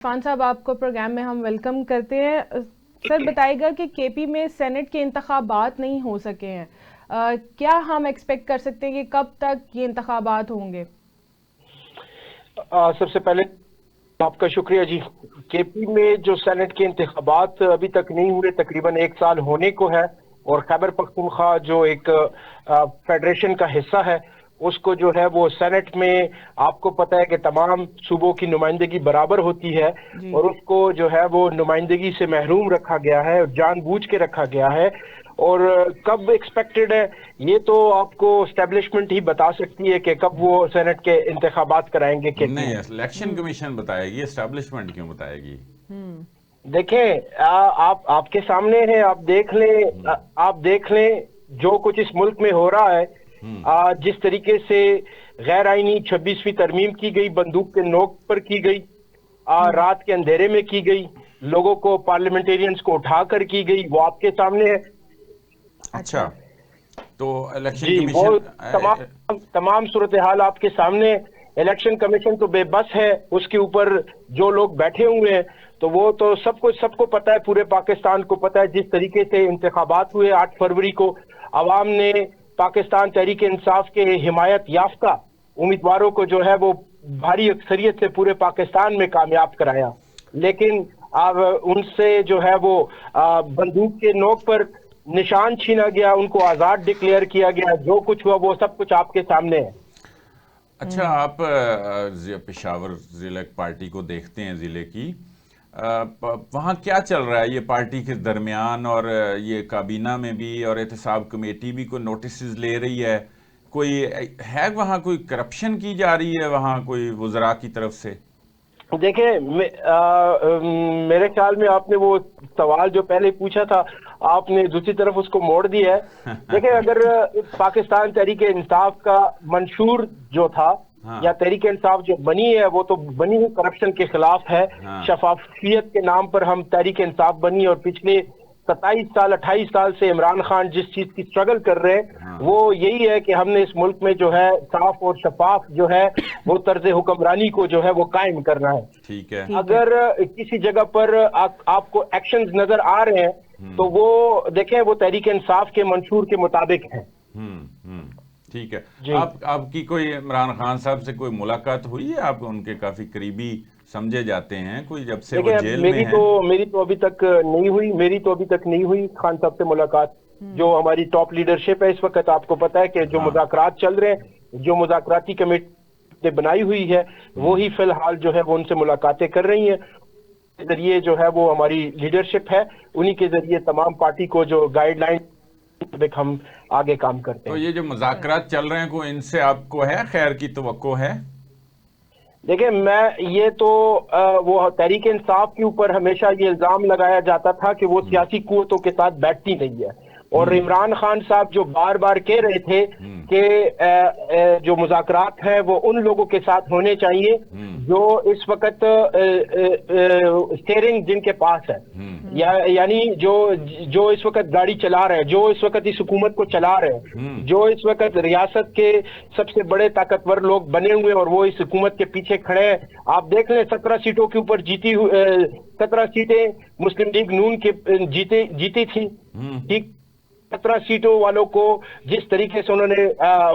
इरफान साहब, आपको प्रोग्राम में हम वेलकम करते हैं। सर बताइएगा कि केपी में सेनेट के इंतखाबात नहीं हो सके हैं, क्या हम एक्सपेक्ट कर सकते हैं कि कब तक ये इंतखाबात होंगे? सबसे पहले आपका शुक्रिया जी। केपी में जो सेनेट के इंतखाबात अभी तक नहीं हुए, तकरीबन 1 साल होने को है, और खैबर पख्तूनख्वा जो एक फेडरेशन का हिस्सा है उसको जो है वो सेनेट में, आपको पता है कि तमाम सूबों की नुमाइंदगी बराबर होती है, और उसको जो है वो नुमाइंदगी से महरूम रखा गया है, जानबूझ के रखा गया है। और कब एक्सपेक्टेड है ये तो आपको एस्टेब्लिशमेंट ही बता सकती है कि कब वो सेनेट के इंतखाबात कराएंगे कि नहीं। इलेक्शन कमीशन बताएगी, एस्टेब्लिशमेंट क्यों बताएगी? देखें, आपके सामने है, आप देख लें जो कुछ इस मुल्क में हो रहा है। जिस तरीके से गैर आईनी 26वीं तरमीम की गई, बंदूक के नोक पर की गई, रात के अंधेरे में की गई, लोगों को, पार्लियामेंटेरियंस को उठाकर की गई, वो आपके सामने है। अच्छा, तो इलेक्शन जी, कमीशन वो तमाम सूरत हाल आपके सामने। इलेक्शन कमीशन तो बेबस है, उसके ऊपर जो लोग बैठे हुए हैं, तो वो तो सबको पता है, पूरे पाकिस्तान को पता है जिस तरीके से इंतखाबात हुए 8 फरवरी को। अवाम ने पाकिस्तान तहरीक इंसाफ के हिमायत याफ्ता उम्मीदवारों को जो है वो भारी अक्सरियत से पूरे पाकिस्तान में कामयाब कराया, लेकिन अब उनसे जो है वो बंदूक के नोक पर निशान छीना गया, उनको आजाद डिक्लेयर किया गया। जो कुछ हुआ वो सब कुछ आपके सामने है। अच्छा, आप पेशावर जिला पार्टी को देखते हैं, जिले की वहाँ क्या चल रहा है ये पार्टी के दरमियान, और ये काबीना में भी और एहतसाब कमेटी भी कोई नोटिस ले रही है? कोई है वहाँ कोई करप्शन की जा रही है वहाँ कोई वज़रा की तरफ से? देखें, मेरे ख्याल में आपने वो सवाल जो पहले पूछा था, आपने दूसरी तरफ उसको मोड़ दिया है। देखें, अगर पाकिस्तान तहरीक इंसाफ का मंशूर जो था, या तहरीक इंसाफ जो बनी है, वो तो बनी हुई करप्शन के खिलाफ है। शफाफियत के नाम पर हम तहरीक इंसाफ बनी, और पिछले 28 साल से इमरान खान जिस चीज की स्ट्रगल कर रहे हैं वो यही है कि हमने इस मुल्क में जो है साफ और शफाफ जो है वो तर्ज हुक्मरानी को जो है वो कायम करना है। ठीक है। अगर किसी जगह पर आपको एक्शंस नजर आ रहे हैं तो वो देखें, वो तहरीक इंसाफ के मंशूर के मुताबिक है। ठीक है। आपकी कोई इमरान खान साहब से कोई मुलाकात हुई है? आप उनके काफी करीबी समझे जाते हैं, कोई जब से वो जेल में है? मेरी तो अभी तक नहीं हुई खान साहब से मुलाकात। जो हमारी टॉप लीडरशिप है इस वक्त, आपको पता है कि जो मुज़ाकरात चल रहे हैं, जो मुज़ाकराती कमेटी बनाई हुई है, वो ही फिलहाल जो है वो उनसे मुलाकातें कर रही हैं। जरिए जो है वो हमारी लीडरशिप है, उन्हीं के जरिए तमाम पार्टी को जो गाइडलाइन हम आगे काम करते हैं। तो ये जो मुज़ाकरात चल रहे हैं, कोई इनसे आपको है खैर की तवक्को है? देखिए, ये तो वो तहरीक इंसाफ के ऊपर हमेशा ये इल्जाम लगाया जाता था कि वो सियासी कुव्वतों के साथ बैठती नहीं है, और इमरान खान साहब जो बार बार कह रहे थे कि जो मुज़ाकरात हैं वो उन लोगों के साथ होने चाहिए जो इस वक्त स्टीयरिंग जिनके पास है, यानी जो इस वक्त गाड़ी चला रहे हैं, जो इस वक्त इस हुकूमत को चला रहे हैं, जो इस वक्त रियासत के सबसे बड़े ताकतवर लोग बने हुए और वो इस हुकूमत के पीछे खड़े हैं। आप देख लें, 17 सीटों के ऊपर 17 सीटें मुस्लिम लीग नून के जीती थी। ठीक, 17 सीटों वालों को जिस तरीके से उन्होंने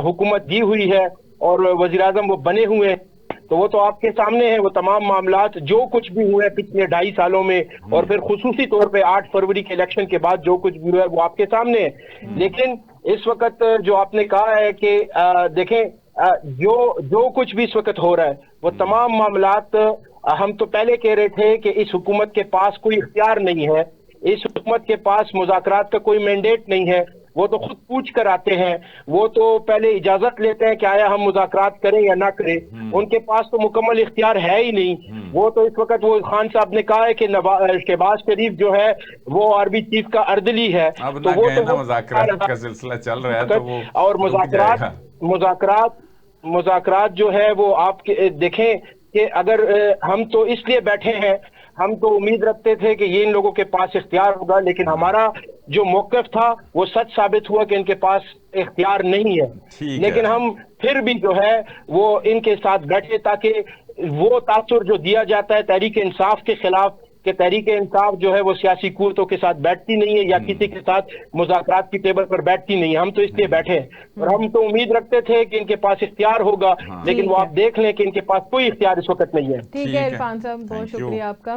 हुकूमत दी हुई है और वजीर आजम वो बने हुए हैं, तो वो तो आपके सामने है। वो तमाम मामलात जो कुछ भी हुए पिछले 2.5 सालों में, और फिर खुसूसी तौर पे 8 फरवरी के इलेक्शन के बाद जो कुछ भी हुआ है वो आपके सामने है। लेकिन इस वक्त जो आपने कहा है कि देखें, जो कुछ भी इस वक्त हो रहा है वो तमाम मामलात, हम तो पहले कह रहे थे कि इस हुकूमत के पास कोई इख्तियार नहीं है, इस हुकूमत के पास मुज़ाकरात का कोई मैंडेट नहीं है, वो तो खुद पूछ कर आते हैं, वो तो पहले इजाजत लेते हैं कि आया हम मुज़ाकरात करें या ना करें। उनके पास तो मुकम्मल इख्तियार है ही नहीं। वो तो इस वक्त, वो खान साहब ने कहा है कि शहबाज शरीफ जो है वो आर्मी चीफ का अर्दली है, तो वो तो मुज़ाकरात का सिलसिला चल रहा है, तो वो और मुज़ाकरात जो है वो आपके देखें कि अगर हम तो इसलिए बैठे हैं, हम तो उम्मीद रखते थे कि ये इन लोगों के पास इख्तियार होगा, लेकिन हमारा जो मौक़िफ़ था वो सच साबित हुआ कि इनके पास इख्तियार नहीं है। लेकिन हम फिर भी जो है वो इनके साथ बैठे ताकि وہ تاثر جو دیا جاتا ہے تحریک انصاف کے خلاف کہ تحریک انصاف جو ہے وہ سیاسی قوتوں کے ساتھ بیٹھتی نہیں ہے یا کسی کے ساتھ مذاکرات کی ٹیبل پر بیٹھتی نہیں ہے. ہم تو اس لیے بیٹھے ہیں اور ہم تو امید رکھتے تھے کہ ان کے پاس اختیار ہوگا, لیکن وہ آپ دیکھ لیں کہ ان کے پاس کوئی اختیار اس وقت نہیں ہے. ٹھیک ہے عرفان صاحب, بہت شکریہ آپ کا.